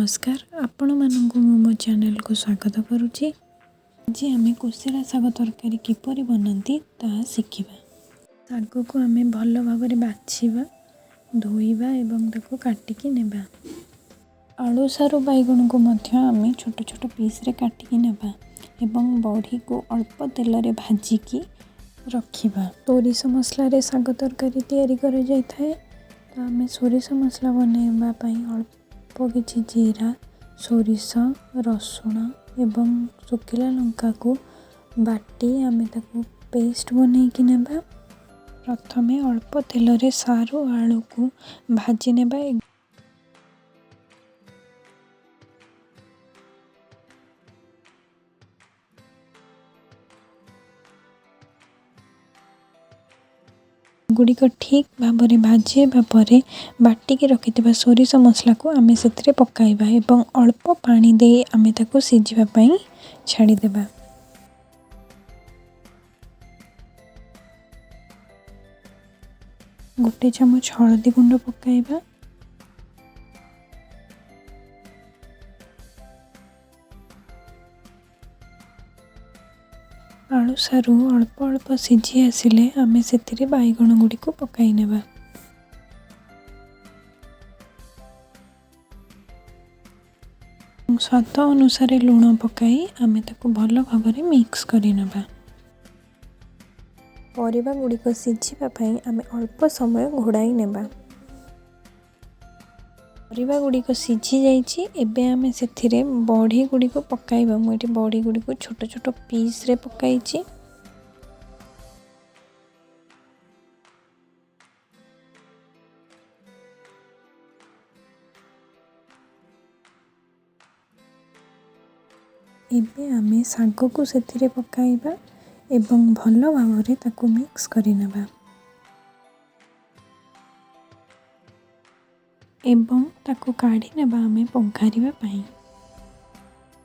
नमस्कार आपण मानक मो चैनल को स्वागत करुच्ची। आज आम कोशिला शाग तरकारी किपरि बनाती ताहा शिखिबा। शाग को आम भल भाव बाछिबा, धोइबा एवं ताको काटिकी नेबा। आलू सारू बैगण को मध्य आम छोट छोट पीस रे काटिकी नेबा एवं बड़ी को अल्प तेल रे भाजिकी रखिबा। सोरिष मसला रे शाग तरकारी तैयारी करा जाय थाए। तो आम सोरिष मसला बनैबा पई अल्प किछि जीरा, सोरिष, रसुण एवं सुखिला लंका को बाटी आम ताको पेस्ट बनैकी नेबा। प्रथमे अल्प तेल रे सारू आलू को भाजी नेबा। गुड़िक ठीक भाव में भाजीबा परे बाटिकी रखिथिबा सोरिष मसला को आम से पकाइबा एवं अल्प पानी दे आम ताको सिझिबा पई छाड़ी देबा। गोटे चमच हळदी गुंड पकाइबा। आलू सारू अल्प अल्प सिझी आसिले आम से बैगण गुड़ी को पकाई नेबा। स्वाद अनुसार लुण पकाई आम ताको भल भाव में मिक्स करि नेबा। परिबा गुड़ी को सिझिबा पई आम अल्प समय घोड़ाई नेबा। परिबा गुड़ी को सिझी जाइछि। एबे आम सेथिरे बड़ी गुड़ी को पकाइबा। मुझे बड़ी गुड़ी को छोट छोट पीस रे पकाइछि। एबे आम शाग को सेथिरे पकाइबा एवं भल भाव रे ताको मिक्स करि नेबा। एवं ताको काढ़ी नेबा आम बघारिबा पई।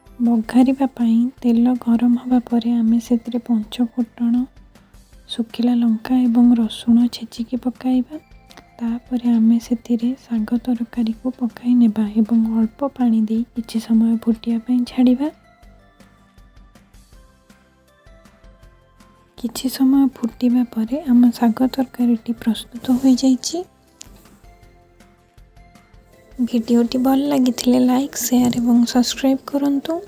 बघारिबा पई तेल गरम हवा परे आम सेतिरे पंच फुटण, सुखिला लंका एवं रसुण छेचिकी पकाइबा। तापरे आम सेतिरे शाग तरकारी को पकाई नेबा एवं अल्प पानी दे किछि समय फुटिया पई छाड़िबा। किछि समय फुटिबा परे आम शाग तरकारी प्रस्तुत हो जाइछि। भिडियोटी भल लगी लाइक, शेयर एवं सब्सक्राइब करंतु।